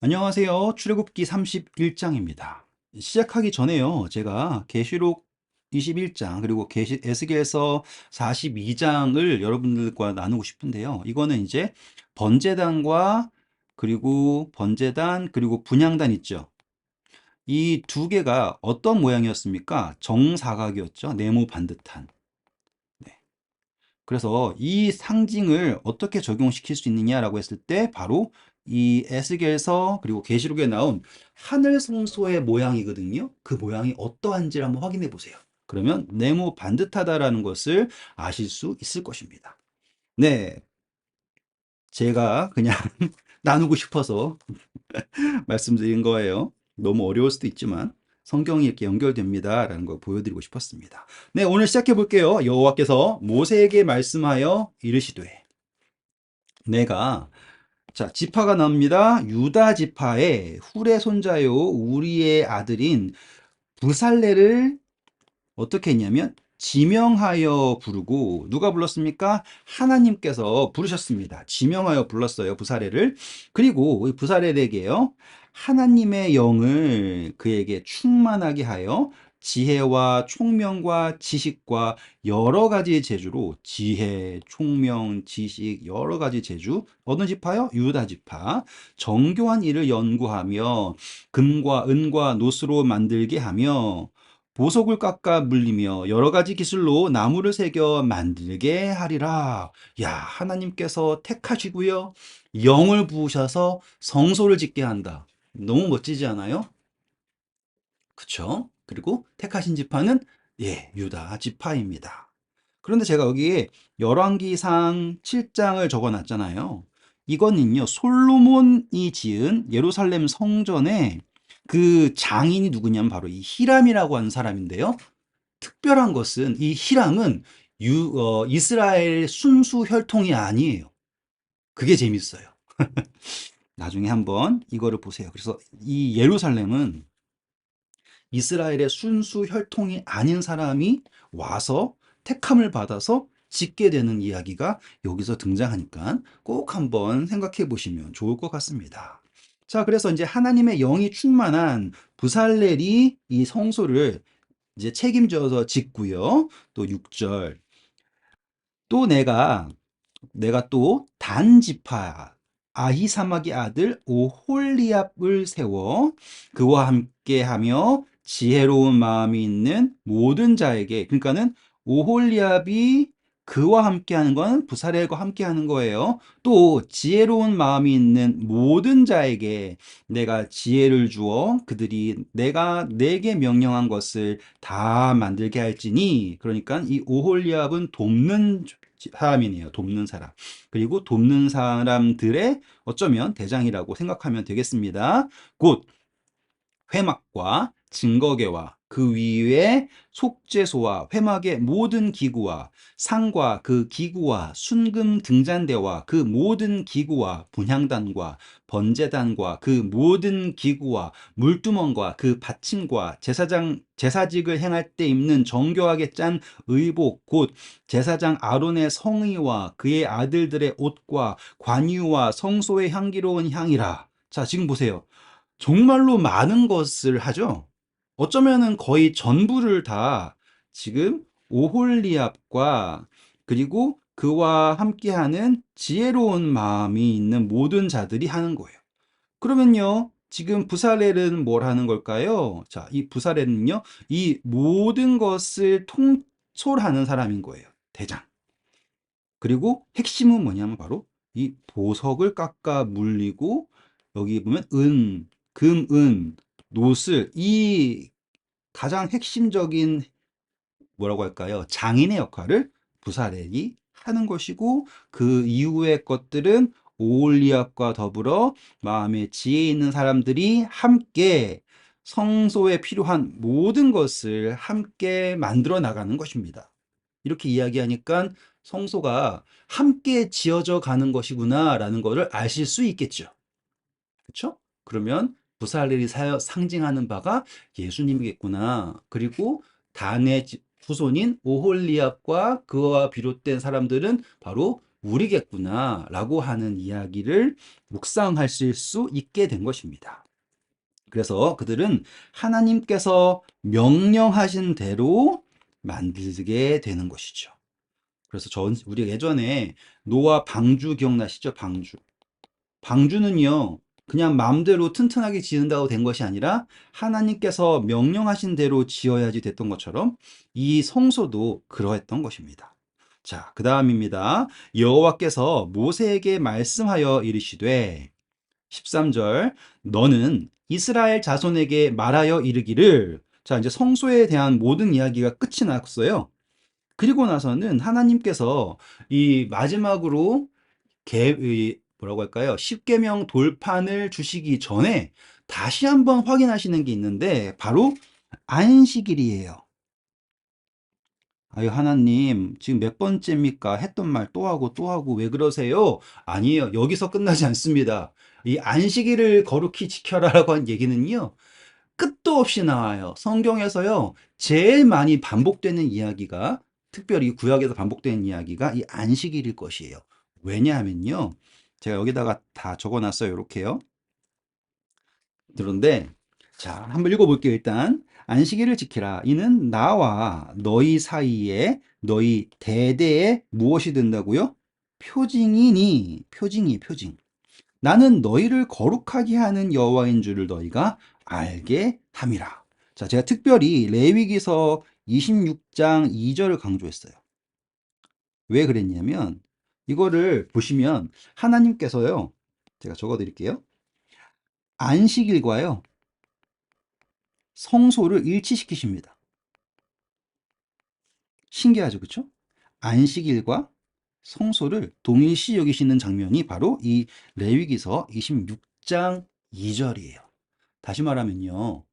안녕하세요. 출애굽기 31장입니다. 시작하기 전에요. 제가 계시록 21장 그리고 에스겔서 42장을 여러분들과 나누고 싶은데요. 이거는 이제 번제단과 그리고 번제단 그리고 분향단 있죠. 이 두 개가 어떤 모양이었습니까? 정사각이었죠. 네모 반듯한. 네. 그래서 이 상징을 어떻게 적용시킬 수 있느냐라고 했을 때 바로 이 에스겔서 그리고 계시록에 나온 하늘 성소의 모양이거든요. 그 모양이 어떠한지를 한번 확인해 보세요. 그러면 네모 반듯하다라는 것을 아실 수 있을 것입니다. 네, 제가 그냥 나누고 싶어서 말씀드린 거예요. 너무 어려울 수도 있지만 성경이 이렇게 연결됩니다라는 걸 보여드리고 싶었습니다. 네, 오늘 시작해 볼게요. 여호와께서 모세에게 말씀하여 이르시되 내가 자 지파가 나옵니다. 유다 지파의 훌의 손자요 우리의 아들인 부살레를 어떻게 했냐면 지명하여 부르고 누가 불렀습니까? 하나님께서 부르셨습니다. 지명하여 불렀어요. 부살레를. 그리고 이 부살레에게요. 하나님의 영을 그에게 충만하게 하여 지혜와 총명과 지식과 여러 가지 재주로 지혜, 총명, 지식 여러 가지 재주 어느 지파요? 유다 지파. 정교한 일을 연구하며 금과 은과 노스로 만들게 하며 보석을 깎아 물리며 여러 가지 기술로 나무를 새겨 만들게 하리라. 야, 하나님께서 택하시고요. 영을 부으셔서 성소를 짓게 한다. 너무 멋지지 않아요? 그쵸? 그리고 택하신 지파는 예, 유다 지파입니다. 그런데 제가 여기에 열왕기상 7장을 적어 놨잖아요. 이거는요, 솔로몬이 지은 예루살렘 성전에 그 장인이 누구냐면 바로 이 히람이라고 하는 사람인데요. 특별한 것은 이 히람은 이스라엘 순수 혈통이 아니에요. 그게 재밌어요. 나중에 한번 이거를 보세요. 그래서 이 예루살렘은 이스라엘의 순수 혈통이 아닌 사람이 와서 택함을 받아서 짓게 되는 이야기가 여기서 등장하니까 꼭 한번 생각해 보시면 좋을 것 같습니다. 자, 그래서 이제 하나님의 영이 충만한 부살렐이 이 성소를 이제 책임져서 짓고요. 또 6절. 또 내가 또 단지파 아히사막의 아들 오홀리압을 세워 그와 함께하며 지혜로운 마음이 있는 모든 자에게 그러니까는 오홀리압이 그와 함께하는 건 부사렐과 함께하는 거예요. 또 지혜로운 마음이 있는 모든 자에게 내가 지혜를 주어 그들이 내가 내게 명령한 것을 다 만들게 할지니 그러니까 이 오홀리압은 돕는 사람이네요. 돕는 사람. 그리고 돕는 사람들의 어쩌면 대장이라고 생각하면 되겠습니다. 곧 회막과 증거계와 그 위에 속죄소와 회막의 모든 기구와 상과 그 기구와 순금 등잔대와 그 모든 기구와 분향단과 번제단과 그 모든 기구와 물두멍과 그 받침과 제사직을 행할 때 입는 정교하게 짠 의복 곧 제사장 아론의 성의와 그의 아들들의 옷과 관유와 성소의 향기로운 향이라. 자, 지금 보세요. 정말로 많은 것을 하죠. 어쩌면은 거의 전부를 다 지금 오홀리압과 그리고 그와 함께하는 지혜로운 마음이 있는 모든 자들이 하는 거예요. 그러면요, 지금 부사렐은 뭘 하는 걸까요? 자, 이 부사렐은요, 이 모든 것을 통솔하는 사람인 거예요. 대장. 그리고 핵심은 뭐냐면 바로 이 보석을 깎아 물리고 여기 보면 금, 은, 노슬 이 가장 핵심적인 뭐라고 할까요? 장인의 역할을 부사렐이 하는 것이고 그 이후의 것들은 오홀리압과 더불어 마음에 지혜 있는 사람들이 함께 성소에 필요한 모든 것을 함께 만들어 나가는 것입니다. 이렇게 이야기하니까 성소가 함께 지어져 가는 것이구나라는 것을 아실 수 있겠죠. 그렇죠? 그러면 부살렐이 상징하는 바가 예수님이겠구나. 그리고 단의 후손인 오홀리압과 그와 비롯된 사람들은 바로 우리겠구나라고 하는 이야기를 묵상하실 수 있게 된 것입니다. 그래서 그들은 하나님께서 명령하신 대로 만들게 되는 것이죠. 그래서 우리 예전에 노아 방주 기억나시죠? 방주. 방주는요, 그냥 마음대로 튼튼하게 지은다고 된 것이 아니라 하나님께서 명령하신 대로 지어야지 됐던 것처럼 이 성소도 그러했던 것입니다. 자, 그 다음입니다. 여호와께서 모세에게 말씀하여 이르시되 13절 너는 이스라엘 자손에게 말하여 이르기를 자, 이제 성소에 대한 모든 이야기가 끝이 났어요. 그리고 나서는 하나님께서 이 마지막으로 뭐라고 할까요? 10계명 돌판을 주시기 전에 다시 한번 확인하시는 게 있는데 바로 안식일이에요. 아유, 하나님, 지금 몇 번째입니까? 했던 말 또 하고 또 하고 왜 그러세요? 아니에요. 여기서 끝나지 않습니다. 이 안식일을 거룩히 지켜라라고 한 얘기는요. 끝도 없이 나와요. 성경에서요. 제일 많이 반복되는 이야기가 특별히 구약에서 반복되는 이야기가 이 안식일일 것이에요. 왜냐하면요. 제가 여기다가 다 적어놨어요. 이렇게요. 그런데 자, 한번 읽어볼게요. 일단 안식일을 지키라. 이는 나와 너희 사이에 너희 대대에 무엇이 된다고요? 표징. 나는 너희를 거룩하게 하는 여호와인 줄을 너희가 알게 함이라. 자, 제가 특별히 레위기서 26장 2절을 강조했어요. 왜 그랬냐면 이거를 보시면 하나님께서요. 제가 적어 드릴게요. 안식일과요. 성소를 일치시키십니다. 신기하죠, 그렇죠? 안식일과 성소를 동일시 여기시는 장면이 바로 이 레위기서 26장 2절이에요. 다시 말하면요.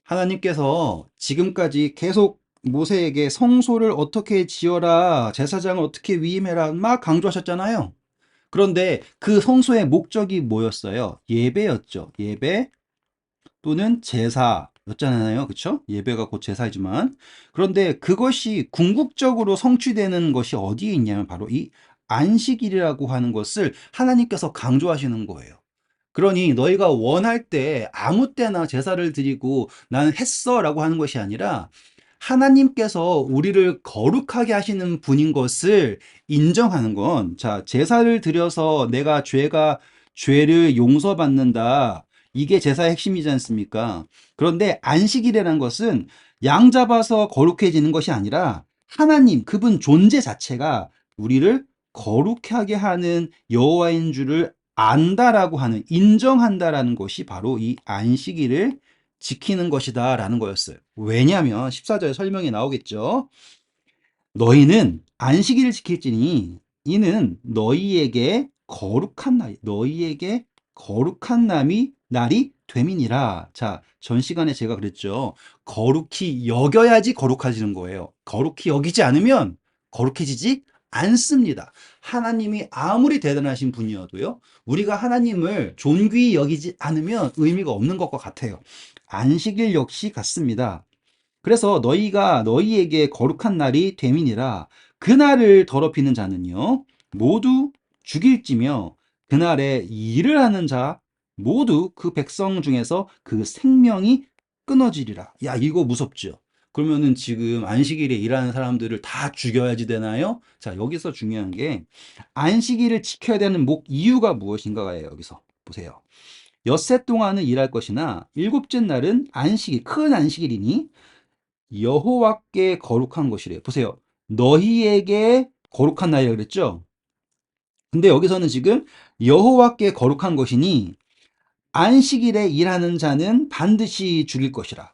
하나님께서 지금까지 계속 모세에게 성소를 어떻게 지어라, 제사장을 어떻게 위임해라 막 강조하셨잖아요. 그런데 그 성소의 목적이 뭐였어요? 예배였죠. 예배 또는 제사였잖아요. 그쵸? 예배가 곧 제사이지만. 그런데 그것이 궁극적으로 성취되는 것이 어디에 있냐면 바로 이 안식일이라고 하는 것을 하나님께서 강조하시는 거예요. 그러니 너희가 원할 때 아무 때나 제사를 드리고 나는 했어 라고 하는 것이 아니라 하나님께서 우리를 거룩하게 하시는 분인 것을 인정하는 건, 자, 제사를 드려서 내가 죄를 용서받는다. 이게 제사의 핵심이지 않습니까? 그런데 안식일이라는 것은 양 잡아서 거룩해지는 것이 아니라 하나님, 그분 존재 자체가 우리를 거룩하게 하는 여호와인 줄을 안다라고 하는, 인정한다라는 것이 바로 이 안식일을 지키는 것이다 라는 거였어요. 왜냐하면 14절 설명이 나오겠죠. 너희는 안식일을 지킬지니 이는 너희에게 거룩한 날이 됨이니라. 자, 전 시간에 제가 그랬죠. 거룩히 여겨야지 거룩해지는 거예요. 거룩히 여기지 않으면 거룩해지지 않습니다. 하나님이 아무리 대단하신 분이어도요, 우리가 하나님을 존귀히 여기지 않으면 의미가 없는 것과 같아요. 안식일 역시 같습니다. 그래서 너희가 너희에게 거룩한 날이 됨이니라. 그 날을 더럽히는 자는요 모두 죽일지며 그날에 일을 하는 자 모두 그 백성 중에서 그 생명이 끊어지리라. 야, 이거 무섭죠? 그러면은 지금 안식일에 일하는 사람들을 다 죽여야지 되나요? 자, 여기서 중요한 게 안식일을 지켜야 되는 이유가 무엇인가예요. 여기서 보세요. 엿새 동안은 일할 것이나 일곱째 날은 큰 안식일이니 여호와께 거룩한 것이래요. 보세요. 너희에게 거룩한 날이라 그랬죠? 근데 여기서는 지금 여호와께 거룩한 것이니 안식일에 일하는 자는 반드시 죽일 것이라.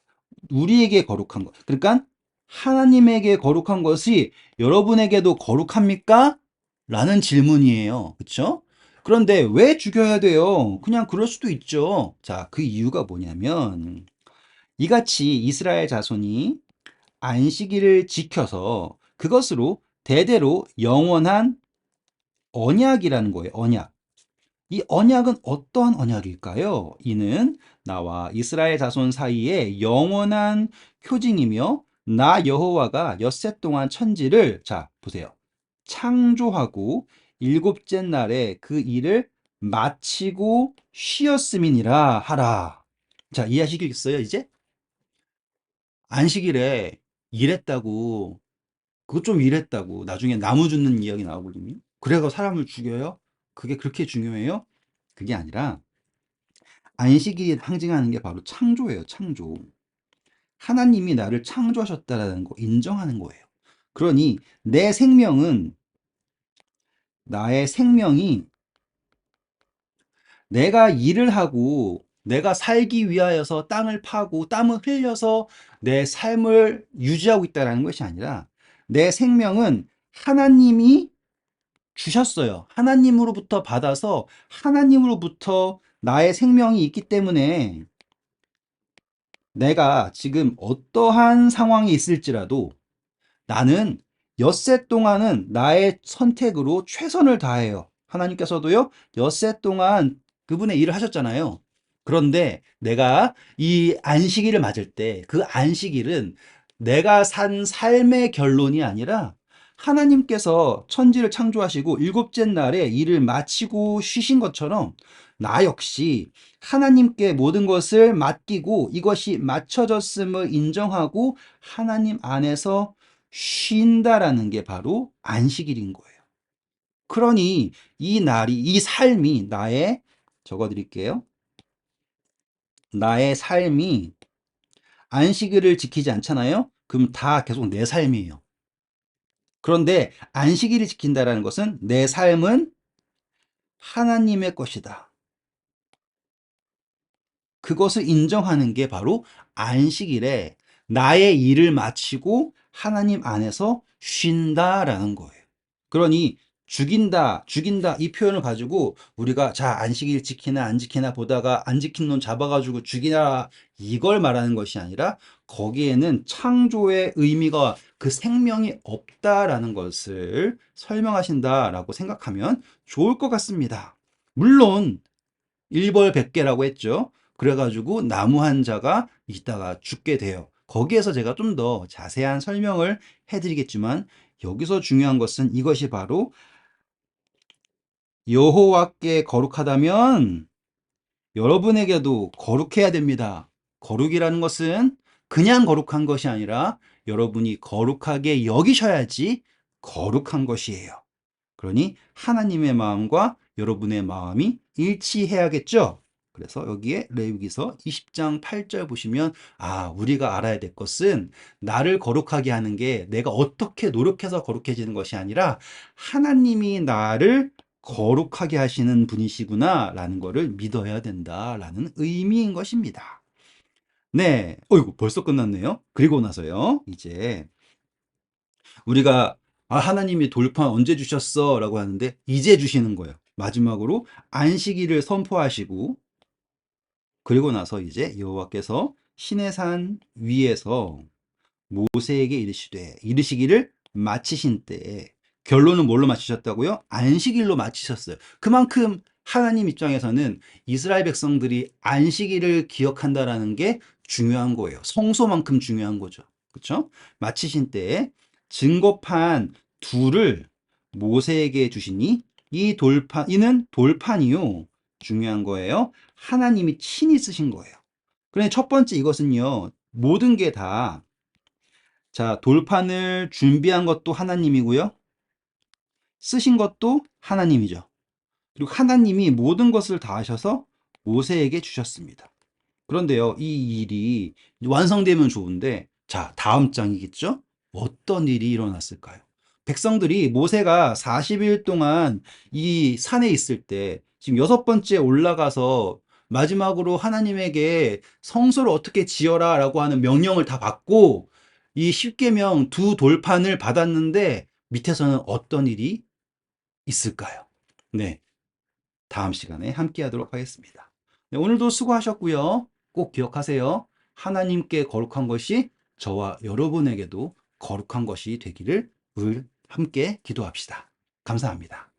우리에게 거룩한 것. 그러니까 하나님에게 거룩한 것이 여러분에게도 거룩합니까? 라는 질문이에요. 그렇죠? 그런데 왜 죽여야 돼요? 그냥 그럴 수도 있죠. 자, 그 이유가 뭐냐면 이같이 이스라엘 자손이 안식일을 지켜서 그것으로 대대로 영원한 언약이라는 거예요. 언약. 이 언약은 어떠한 언약일까요? 이는 나와 이스라엘 자손 사이에 영원한 표징이며 나 여호와가 엿새 동안 천지를 자 보세요. 창조하고 일곱째 날에 그 일을 마치고 쉬었음이니라 하라. 자, 이해하시겠어요, 이제? 안식일에 일했다고, 그것 좀 일했다고, 나중에 나무 줍는 이야기 나오거든요. 그래서 사람을 죽여요? 그게 그렇게 중요해요? 그게 아니라, 안식일이 상징하는 게 바로 창조예요, 창조. 하나님이 나를 창조하셨다라는 거 인정하는 거예요. 그러니 내 생명은 나의 생명이 내가 일을 하고 내가 살기 위하여서 땅을 파고 땀을 흘려서 내 삶을 유지하고 있다는 것이 아니라 내 생명은 하나님이 주셨어요. 하나님으로부터 받아서 하나님으로부터 나의 생명이 있기 때문에 내가 지금 어떠한 상황이 있을지라도 나는 엿새 동안은 나의 선택으로 최선을 다해요. 하나님께서도요, 엿새 동안 그분의 일을 하셨잖아요. 그런데 내가 이 안식일을 맞을 때 그 안식일은 내가 산 삶의 결론이 아니라 하나님께서 천지를 창조하시고 일곱째 날에 일을 마치고 쉬신 것처럼 나 역시 하나님께 모든 것을 맡기고 이것이 맞춰졌음을 인정하고 하나님 안에서 쉰다라는 게 바로 안식일인 거예요. 그러니 이 날이, 이 삶이 나의, 적어 드릴게요. 나의 삶이 안식일을 지키지 않잖아요? 그럼 다 계속 내 삶이에요. 그런데 안식일을 지킨다라는 것은 내 삶은 하나님의 것이다. 그것을 인정하는 게 바로 안식일에 나의 일을 마치고 하나님 안에서 쉰다라는 거예요. 그러니 죽인다, 죽인다 이 표현을 가지고 우리가 자, 안식일 지키나 안 지키나 보다가 안 지킨 놈 잡아가지고 죽이라 이걸 말하는 것이 아니라 거기에는 창조의 의미가 그 생명이 없다라는 것을 설명하신다라고 생각하면 좋을 것 같습니다. 물론 일벌백계라고 했죠. 그래가지고 나무 한 자가 있다가 죽게 돼요. 거기에서 제가 좀 더 자세한 설명을 해드리겠지만 여기서 중요한 것은 이것이 바로 여호와께 거룩하다면 여러분에게도 거룩해야 됩니다. 거룩이라는 것은 그냥 거룩한 것이 아니라 여러분이 거룩하게 여기셔야지 거룩한 것이에요. 그러니 하나님의 마음과 여러분의 마음이 일치해야겠죠. 그래서 여기에 레위기서 20장 8절 보시면 우리가 알아야 될 것은 나를 거룩하게 하는 게 내가 어떻게 노력해서 거룩해지는 것이 아니라 하나님이 나를 거룩하게 하시는 분이시구나 라는 것을 믿어야 된다라는 의미인 것입니다. 네, 어이구 벌써 끝났네요. 그리고 나서요, 이제 우리가 하나님이 돌판 언제 주셨어? 라고 하는데 이제 주시는 거예요. 마지막으로 안식일을 선포하시고 그리고 나서 이제 여호와께서 시내산 위에서 모세에게 이르시기를 마치신 때에 결론은 뭘로 마치셨다고요? 안식일로 마치셨어요. 그만큼 하나님 입장에서는 이스라엘 백성들이 안식일을 기억한다라는 게 중요한 거예요. 성소만큼 중요한 거죠. 그렇죠? 마치신 때에 증거판 둘을 모세에게 주시니 이는 돌판이요. 중요한 거예요. 하나님이 친히 쓰신 거예요. 그런데 첫 번째 이것은요. 모든 게다 자, 돌판을 준비한 것도 하나님이고요. 쓰신 것도 하나님이죠. 그리고 하나님이 모든 것을 다 하셔서 모세에게 주셨습니다. 그런데요, 이 일이 완성되면 좋은데, 자, 다음 장이겠죠? 어떤 일이 일어났을까요? 백성들이 모세가 40일 동안 이 산에 있을 때, 지금 여섯 번째 올라가서 마지막으로 하나님에게 성소를 어떻게 지어라 라고 하는 명령을 다 받고, 이 십계명 두 돌판을 받았는데, 밑에서는 어떤 일이 있을까요? 네, 다음 시간에 함께 하도록 하겠습니다. 네, 오늘도 수고하셨고요. 꼭 기억하세요. 하나님께 거룩한 것이 저와 여러분에게도 거룩한 것이 되기를 함께 기도합시다. 감사합니다.